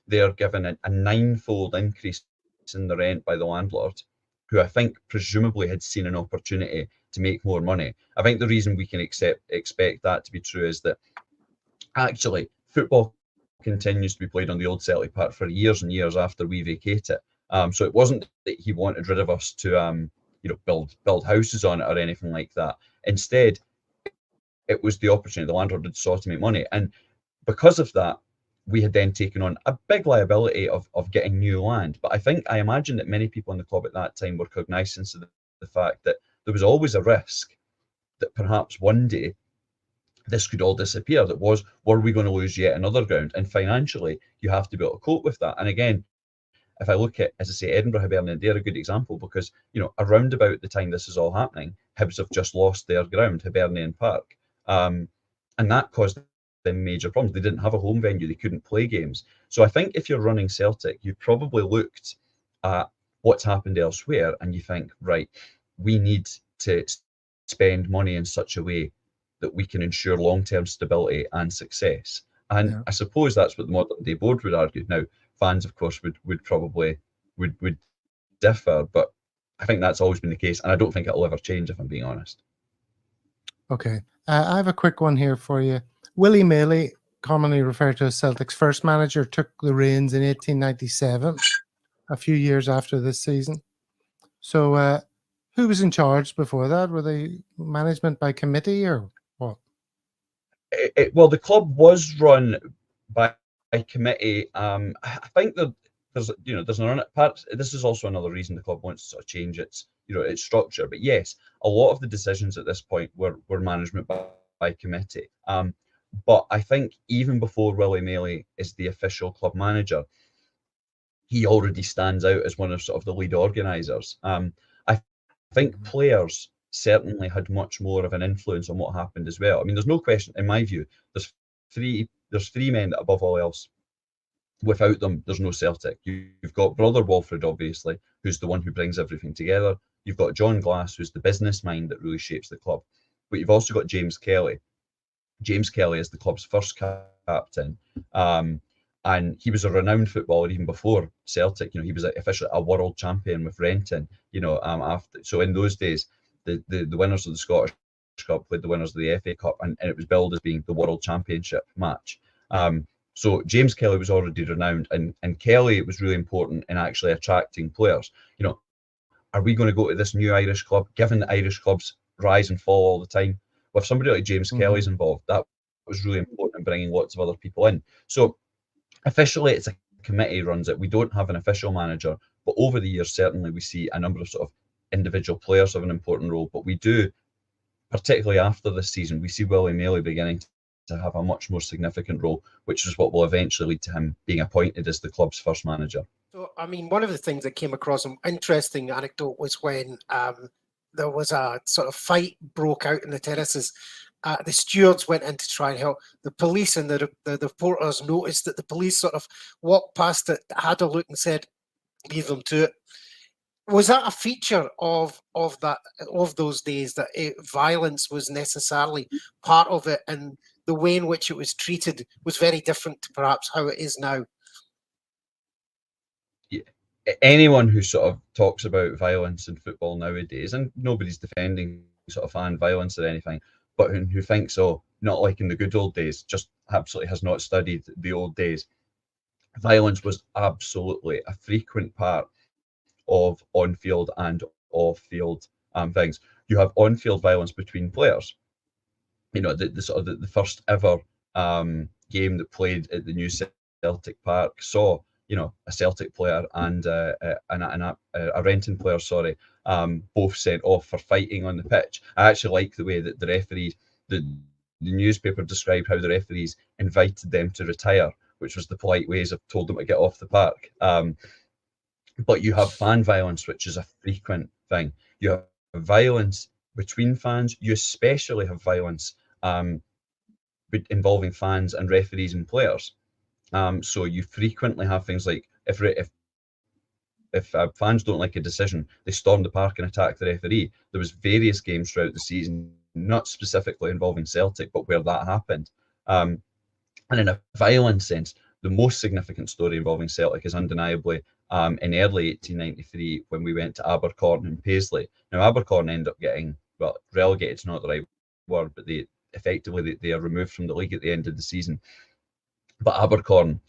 they're given a ninefold increase in the rent by the landlord, who I think presumably had seen an opportunity to make more money. I think the reason we can expect that to be true is that actually football continues to be played on the old Celtic Park for years and years after we vacate it. So it wasn't that he wanted rid of us to build houses on it or anything like that. Instead, it was the opportunity the landlord had sought to make money. And because of that, we had then taken on a big liability of getting new land. But I imagine that many people in the club at that time were cognizant of the fact that there was always a risk that perhaps one day this could all disappear. Were we going to lose yet another ground? And financially, you have to be able to cope with that. And again, if I look at, as I say, Edinburgh, Hibernian, they're a good example because, around about the time this is all happening, Hibs have just lost their ground, Hibernian Park. And that caused them major problems. They didn't have a home venue. They couldn't play games. So I think if you're running Celtic, you probably looked at what's happened elsewhere and you think, right, we need to spend money in such a way that we can ensure long-term stability and success. And I suppose that's what the modern day board would argue. Now, fans, of course, would probably differ, but I think that's always been the case, and I don't think it'll ever change, if I'm being honest. Okay. I have a quick one here for you. Willie Maley, commonly referred to as Celtic's first manager, took the reins in 1897, a few years after this season. So who was in charge before that? Were they management by committee or what? Well, the club was run by a committee. I think that there's an part. This is also another reason the club wants to sort of change its structure. But yes, a lot of the decisions at this point were management by committee. But I think even before Willie Maley is the official club manager, he already stands out as one of sort of the lead organisers. I think players certainly had much more of an influence on what happened as well. I mean, there's no question, in my view, there's three men that above all else, without them, there's no Celtic. You've got Brother Walfred, obviously, who's the one who brings everything together. You've got John Glass, who's the business mind that really shapes the club. But you've also got James Kelly. James Kelly is the club's first captain. And he was a renowned footballer even before Celtic. He was officially a world champion with Renton. So in those days, the winners of the Scottish Cup played the winners of the FA Cup, and it was billed as being the World Championship match. So James Kelly was already renowned, and Kelly was really important in actually attracting players. Are we going to go to this new Irish club, given that Irish clubs rise and fall all the time? With somebody like James Kelly's involved, that was really important in bringing lots of other people in. So officially, it's a committee runs it. We don't have an official manager, but over the years, certainly we see a number of sort of individual players have an important role. But we do, particularly after this season, we see Willie Maley beginning to have a much more significant role, which is what will eventually lead to him being appointed as the club's first manager. So, I mean, one of the things that came across an interesting anecdote was when there was a sort of fight broke out in the terraces. The stewards went in to try and help. The police and the reporters noticed that the police sort of walked past it, had a look and said, leave them to it. Was that a feature of those days, that violence was necessarily part of it, and the way in which it was treated was very different to perhaps how it is now? Yeah. Anyone who sort of talks about violence in football nowadays, and nobody's defending sort of fan violence or anything, but who thinks, not like in the good old days, just absolutely has not studied the old days. Violence was absolutely a frequent part of on-field and off-field things. You have on-field violence between players. The first ever game that played at the new Celtic Park saw a Celtic player and a Renton player, both sent off for fighting on the pitch. I actually like the way that the referees, the newspaper described how the referees invited them to retire, which was the polite ways of told them to get off the park. But you have fan violence, which is a frequent thing. You have violence between fans. You especially have violence involving fans and referees and players. So you frequently have things like if fans don't like a decision, they storm the park and attack the referee. There was various games throughout the season, not specifically involving Celtic, but where that happened. And in a violent sense, the most significant story involving Celtic is undeniably in early 1893 when we went to Abercorn and Paisley. Now, Abercorn ended up getting, relegated is not the right word, but they are removed from the league at the end of the season. But Abercorn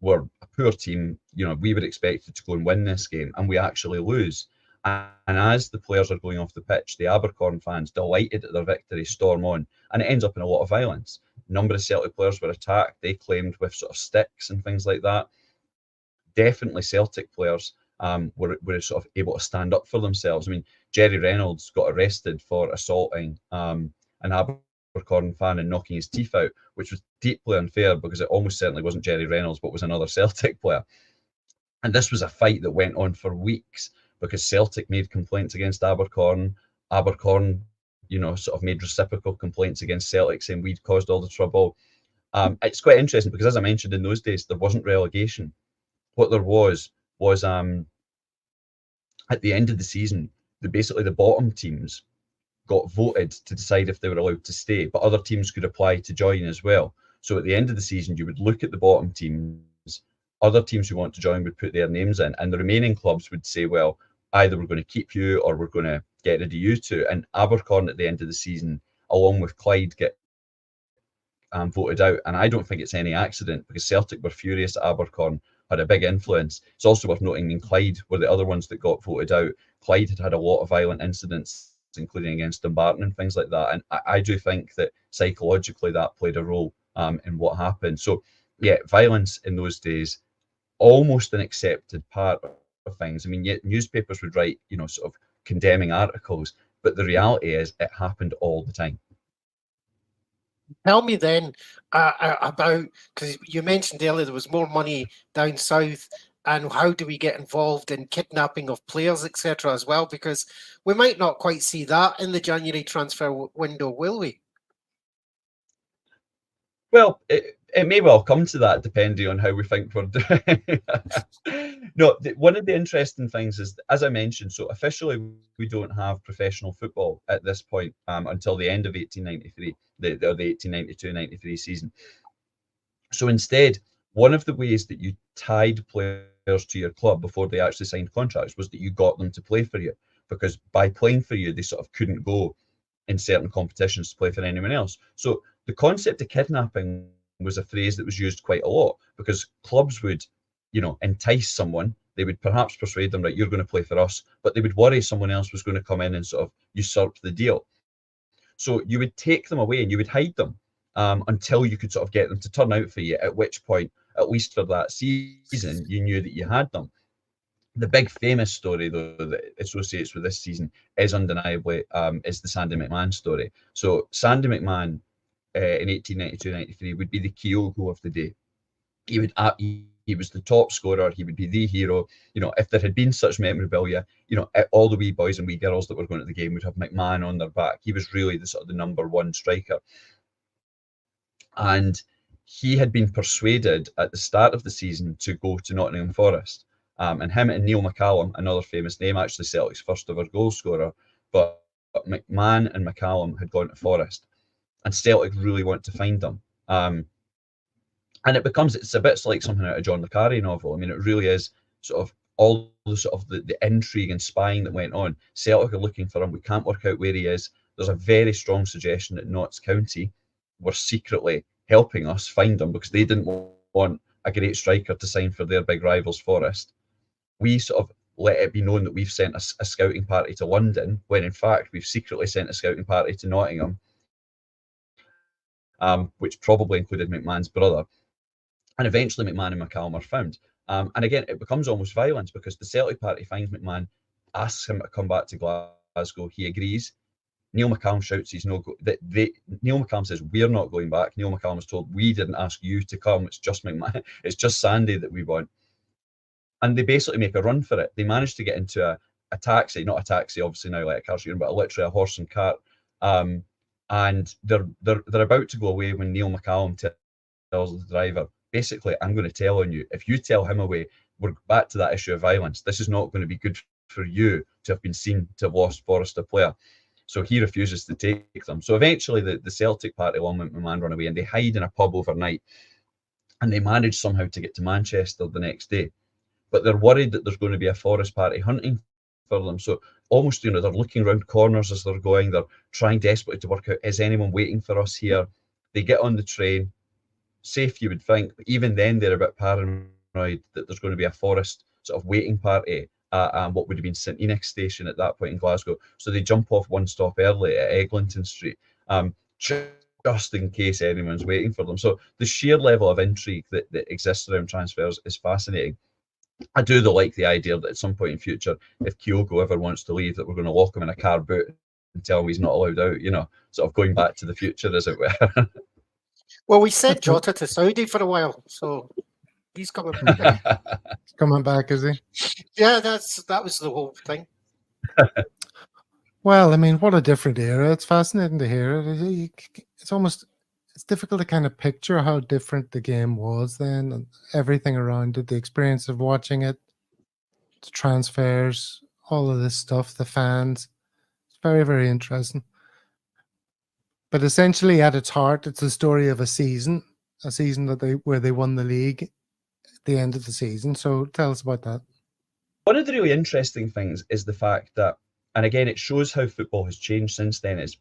were a poor team. We were expected to go and win this game, and we actually lose. And as the players are going off the pitch, the Abercorn fans, delighted at their victory, storm on, and it ends up in a lot of violence. A number of Celtic players were attacked, they claimed, with sort of sticks and things like that. Definitely Celtic players were sort of able to stand up for themselves. I mean, Jerry Reynolds got arrested for assaulting an Abercorn fan and knocking his teeth out, which was deeply unfair because it almost certainly wasn't Jerry Reynolds, but was another Celtic player. And this was a fight that went on for weeks because Celtic made complaints against Abercorn. Abercorn, sort of made reciprocal complaints against Celtic, saying we'd caused all the trouble. It's quite interesting because, as I mentioned, in those days, there wasn't relegation. What there was at the end of the season, basically the bottom teams got voted to decide if they were allowed to stay, but other teams could apply to join as well. So at the end of the season, you would look at the bottom teams, other teams who want to join would put their names in, and the remaining clubs would say, well, either we're going to keep you or we're going to get rid of you two. And Abercorn at the end of the season, along with Clyde, get voted out. And I don't think it's any accident because Celtic were furious at Abercorn, had a big influence. It's also worth noting, Clyde were the other ones that got voted out. Clyde had a lot of violent incidents, including against Dumbarton and things like that. And I do think that psychologically that played a role in what happened. So, yeah, violence in those days, almost an accepted part of things. I mean, yet newspapers would write, sort of condemning articles, but the reality is it happened all the time. Tell me then about, because you mentioned earlier there was more money down south, and how do we get involved in kidnapping of players, etc. as well? Because we might not quite see that in the January transfer window, will we? Well, it may well come to that depending on how we think we're doing. No, one of the interesting things is, as I mentioned, so officially we don't have professional football at this point until the end of 1893, the 1892-93 season. So instead, one of the ways that you tied players to your club before they actually signed contracts was that you got them to play for you, because by playing for you, they sort of couldn't go in certain competitions to play for anyone else. So the concept of kidnapping was a phrase that was used quite a lot because clubs would, entice someone. They would perhaps persuade them, right, you're going to play for us, but they would worry someone else was going to come in and sort of usurp the deal. So you would take them away and you would hide them until you could sort of get them to turn out for you, at which point, at least for that season, you knew that you had them. The big famous story, though, that associates with this season is undeniably is the Sandy McMahon story. So Sandy McMahon in 1892-93 would be the Kyogo of the day. He was the top scorer. He would be the hero. If there had been such memorabilia, all the wee boys and wee girls that were going to the game would have McMahon on their back. He was really the sort of the number one striker. And he had been persuaded at the start of the season to go to Nottingham Forest. And him and Neil McCallum, another famous name, actually Celtic's first ever goal scorer, but McMahon and McCallum had gone to Forest, and Celtic really want to find them. And it's a bit like something out of John le Carré novel. I mean, it really is sort of all the sort of the intrigue and spying that went on. Celtic are looking for him. We can't work out where he is. There's a very strong suggestion that Notts County were secretly helping us find him because they didn't want a great striker to sign for their big rivals, Forest. We sort of let it be known that we've sent a scouting party to London, when in fact we've secretly sent a scouting party to Nottingham, which probably included McMahon's brother. And eventually McMahon and McCallum are found. And again, it becomes almost violence because the Celtic party finds McMahon, asks him to come back to Glasgow. He agrees. Neil McCallum shouts he's no go. Neil McCallum says, we're not going back. Neil McCallum is told, we didn't ask you to come. It's just McMahon. It's just Sandy that we want. And they basically make a run for it. They manage to get into a taxi, not a taxi, obviously now like a car shooting, but literally a horse and cart. And they're about to go away when Neil McCallum tells the driver, basically, I'm going to tell on you. If you tell him away, we're back to that issue of violence. This is not going to be good for you to have been seen to have lost Forest a player. So he refuses to take them. So eventually the Celtic party, along with McMahon, run away and they hide in a pub overnight. And they manage somehow to get to Manchester the next day. But they're worried that there's going to be a Forest party hunting for them. So almost, they're looking around corners as they're going. They're trying desperately to work out, is anyone waiting for us here? They get on the train. Safe, you would think, but even then they're a bit paranoid that there's going to be a Forest sort of waiting party at what would have been St Enoch station at that point in Glasgow. So they jump off one stop early at Eglinton Street, trip just in case anyone's waiting for them. So the sheer level of intrigue that exists around transfers is fascinating. I do like the idea that at some point in future, if Kyogo ever wants to leave, that we're going to lock him in a car boot and tell him he's not allowed out, you know, sort of going back to the future, as it were. Well, we sent Jota to Saudi for a while, so he's coming back. He's coming back, is he? Yeah, that was the whole thing. Well, I mean, what a different era. It's fascinating to hear it. It's difficult to kind of picture how different the game was then, and everything around it, the experience of watching it, the transfers, all of this stuff, the fans. It's very, very interesting. But essentially, at its heart, it's the story of a season where they won the league at the end of the season. So tell us about that. One of the really interesting things is the fact that, and again, it shows how football has changed since then, is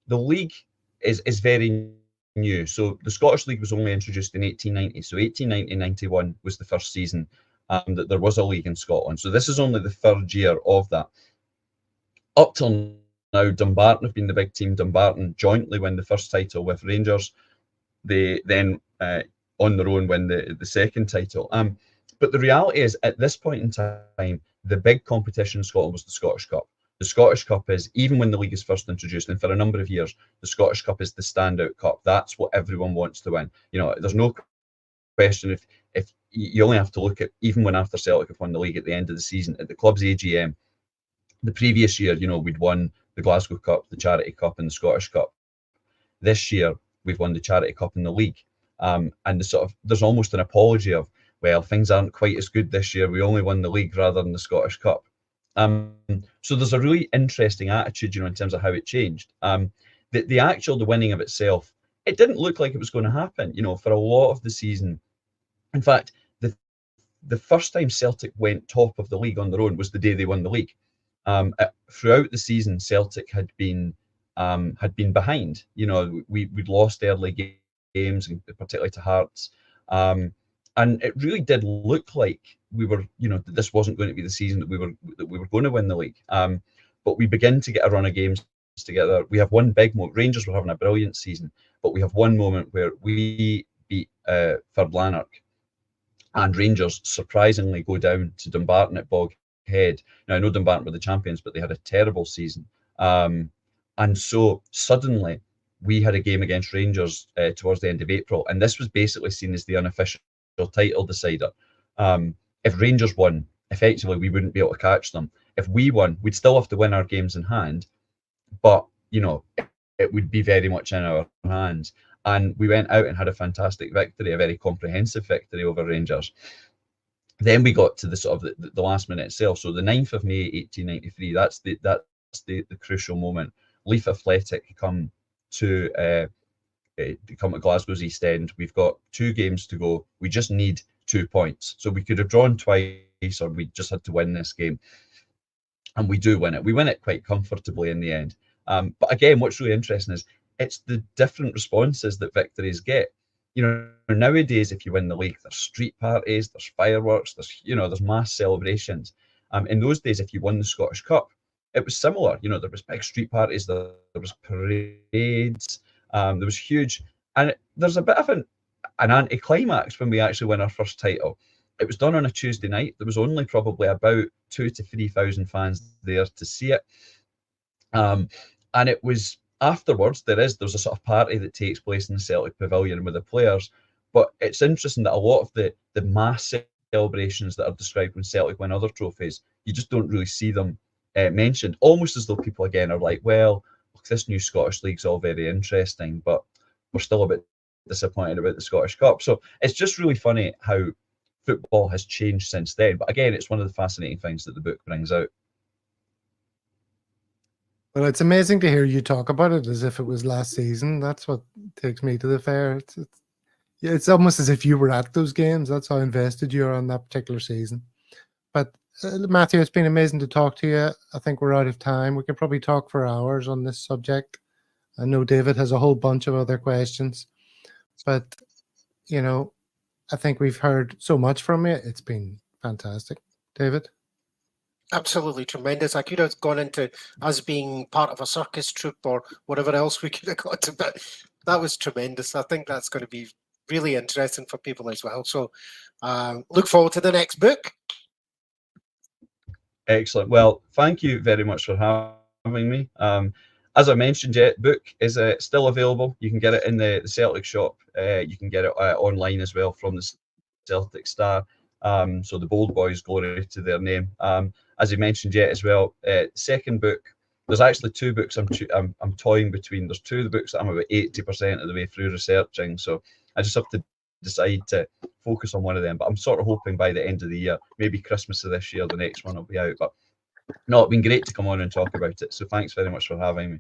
the league is very new. So the Scottish League was only introduced in 1890. So 1890-91 was the first season that there was a league in Scotland. So this is only the third year of that. Up till now, Dumbarton have been the big team. Dumbarton jointly win the first title with Rangers. They then, on their own, win the second title. But the reality is, at this point in time, the big competition in Scotland was the Scottish Cup. The Scottish Cup is, even when the league is first introduced, and for a number of years, the Scottish Cup is the standout cup. That's what everyone wants to win. You know, there's no question if you only have to look at, even when after Celtic have won the league at the end of the season, at the club's AGM, the previous year, you know, we'd won the Glasgow Cup, the Charity Cup, and the Scottish Cup. This year, we've won the Charity Cup and the league. And there's almost an apology of, well, things aren't quite as good this year. We only won the league rather than the Scottish Cup. So there's a really interesting attitude, you know, in terms of how it changed. The winning of itself, it didn't look like it was going to happen, you know, for a lot of the season. In fact, the first time Celtic went top of the league on their own was the day they won the league. Throughout the season, Celtic had been behind. You know, we'd lost early games, particularly to Hearts. And it really did look like we were, you know, that this wasn't going to be the season that we were going to win the league. But we begin to get a run of games together. We have one big moment. Rangers were having a brilliant season, but we have one moment where we beat Third Lanark, and Rangers surprisingly go down to Dumbarton at Boghead. Now I know Dumbarton were the champions, but they had a terrible season. And so suddenly we had a game against Rangers towards the end of April, and this was basically seen as the unofficial title decider. If Rangers won, effectively we wouldn't be able to catch them. If we won, we'd still have to win our games in hand, but you know, it would be very much in our hands. And we went out and had a fantastic victory, a very comprehensive victory over Rangers. Then we got to the sort of the last minute itself. So the 9th of May 1893, that's the crucial moment. Leith Athletic come to Glasgow's East End. We've got 2 games to go. We just need 2 points. So we could have drawn twice, or we just had to win this game. And we do win it. We win it quite comfortably in the end. But again, what's really interesting is it's the different responses that victories get. You know, nowadays, if you win the league, there's street parties, there's fireworks, there's mass celebrations. In those days, if you won the Scottish Cup, it was similar. You know, there was big street parties, there was parades, there was huge, and there's a bit of an anticlimax when we actually win our first title. It was done on a Tuesday night. There was only probably about 2,000 to 3,000 fans there to see it, and it was afterwards. There's a sort of party that takes place in the Celtic Pavilion with the players. But it's interesting that a lot of the mass celebrations that are described when Celtic win other trophies, you just don't really see them mentioned, almost as though people again are like, well, look, this new Scottish League's all very interesting, but we're still a bit disappointed about the Scottish Cup. So it's just really funny how football has changed since then. But again, it's one of the fascinating things that the book brings out. Well, it's amazing to hear you talk about it as if it was last season. That's what takes me to the fair. It's almost as if you were at those games. That's how invested you are on that particular season. But Matthew, it's been amazing to talk to you. I think we're out of time. We could probably talk for hours on this subject. I know David has a whole bunch of other questions. But, you know, I think we've heard so much from you. It's been fantastic. David? Absolutely tremendous. I could have gone into us being part of a circus troupe or whatever else we could have got to, but that was tremendous. I think that's going to be really interesting for people as well. So look forward to the next book. Excellent. Well, thank you very much for having me. As I mentioned, book is still available. You can get it in the Celtic shop. You can get it online as well from the Celtic Star. So the Bould Bhoys, glory to their name. As you mentioned, as well. Second book. There's actually two books I'm toying between. There's two of the books that I'm about 80% of the way through researching. So I just have to decide to focus on one of them. But I'm sort of hoping by the end of the year, maybe Christmas of this year, the next one will be out. But no, it's been great to come on and talk about it. So thanks very much for having me.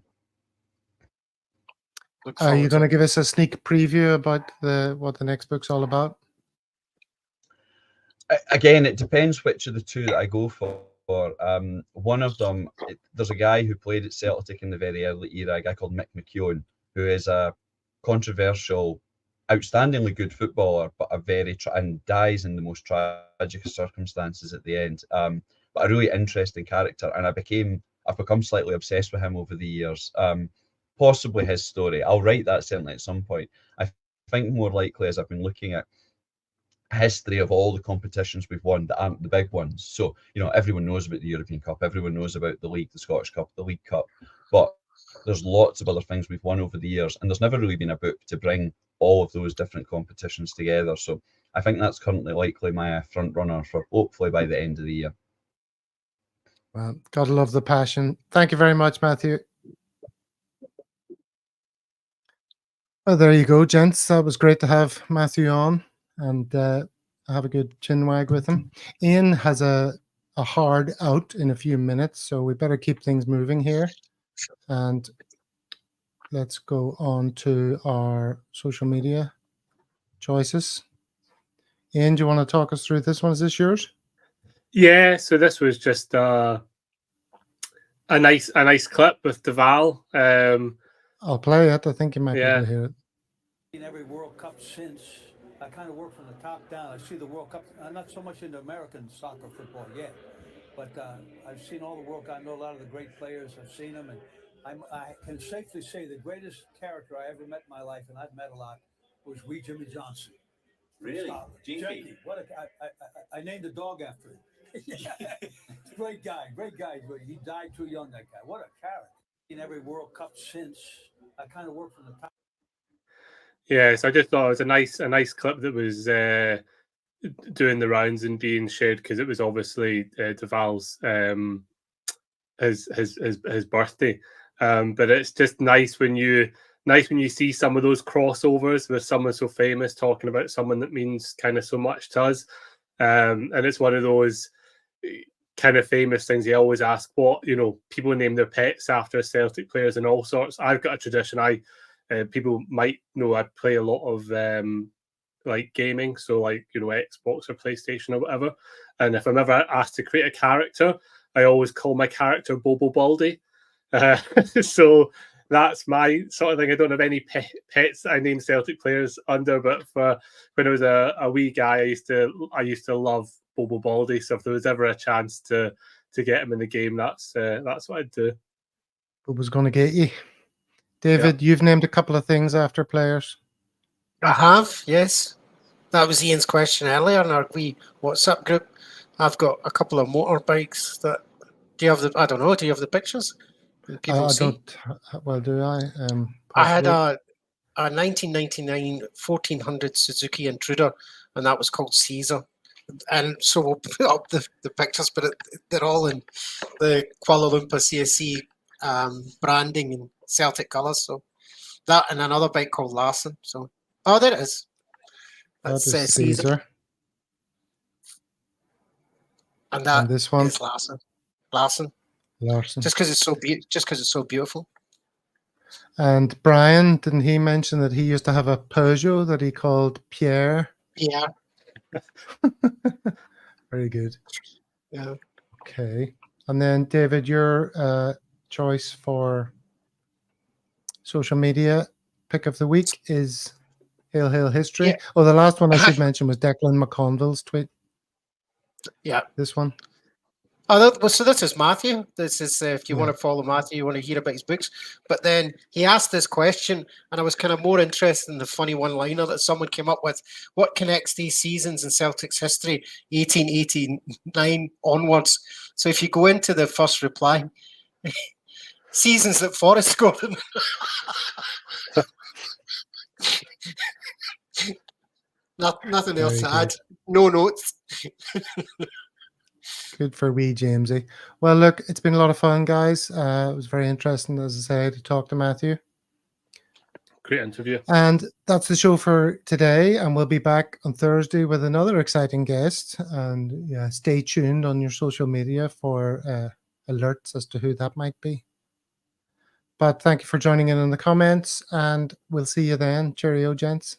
Are you going to give us a sneak preview about what the next book's all about? Again, it depends which of the two that I go for. One of them, there's a guy who played at Celtic in the very early era, a guy called Mikey, who is a controversial, outstandingly good footballer, but and dies in the most tragic circumstances at the end. But a really interesting character, and I've become slightly obsessed with him over the years. Possibly his story. I'll write that certainly at some point. I think more likely, as I've been looking at history of all the competitions we've won that aren't the big ones. So, everyone knows about the European Cup, everyone knows about the League, the Scottish Cup, the League Cup, but there's lots of other things we've won over the years, and there's never really been a book to bring all of those different competitions together. So I think that's currently likely my front runner for hopefully by the end of the year. Well, gotta love the passion. Thank you very much, Matthew. Oh, there you go, gents. That was great to have Matthew on and have a good chin wag with him. Ian has a hard out in a few minutes, so we better keep things moving here. And let's go on to our social media choices. Ian, do you want to talk us through this one? Is this yours? Yeah, so this was just a nice clip with Duval. I'll play it. I think you might be able to hear it. In every World Cup since, I kind of work from the top down. I see the World Cup. I'm not so much into American soccer football yet, but I've seen all the World Cup. I know a lot of the great players. I've seen them, and I can safely say the greatest character I ever met in my life, and I've met a lot, was wee Jimmy Johnson. Really? Jakey. I named the dog after him. Great guy. He died too young, that guy. What a character. In every World Cup since, I kind of work from the top. Yeah, so I just thought it was a nice clip that was doing the rounds and being shared because it was obviously Duval's his birthday. But it's just nice when you see some of those crossovers with someone so famous talking about someone that means kind of so much to us. And it's one of those kind of famous things. You always ask what, people name their pets after Celtic players and all sorts. I've got a tradition. People might know I play a lot of like gaming, so like Xbox or PlayStation or whatever. And if I'm ever asked to create a character, I always call my character Bobo Baldy. So that's my sort of thing. I don't have any pets that I name Celtic players under, but for when I was a wee guy, I used to love Bobo Baldy. So if there was ever a chance to get him in the game, that's what I'd do. Bobo's going to get you. David, you've named a couple of things after players. I have, yes. That was Ian's question earlier in our wee WhatsApp group. I've got a couple of motorbikes that. Do you have the? I don't know. Do you have the pictures? People see. Don't. Well, do I? I had a 1999 1400 Suzuki Intruder, and that was called Caesar. And so we'll put up the pictures, but they're all in the Kuala Lumpur CSC branding and Celtic colours. So that and another bike called Larson. So there it is. That's Caesar. And that this one is Larson. Just because it's so beautiful. And Brian, didn't he mention that he used to have a Peugeot that he called Pierre? Yeah. Very good. Yeah. Okay. And then David, your choice for social media pick of the week is Hail Hail History. Yeah. Oh, the last one I should mention was Declan McConville's tweet. Yeah. This one. So this is Matthew. This is if you want to follow Matthew, you want to hear about his books. But then he asked this question, and I was kind of more interested in the funny one-liner that someone came up with. What connects these seasons in Celtic's history, 1889 onwards? So if you go into the first reply, seasons that Forrest scored in. Nothing else to add. No notes. Good for wee Jamesy. Well, look, it's been a lot of fun, guys. It was very interesting, as I say, to talk to Matthew. Great interview. And that's the show for today. And we'll be back on Thursday with another exciting guest. And yeah, stay tuned on your social media for alerts as to who that might be. But thank you for joining in the comments, and we'll see you then. Cheerio, gents.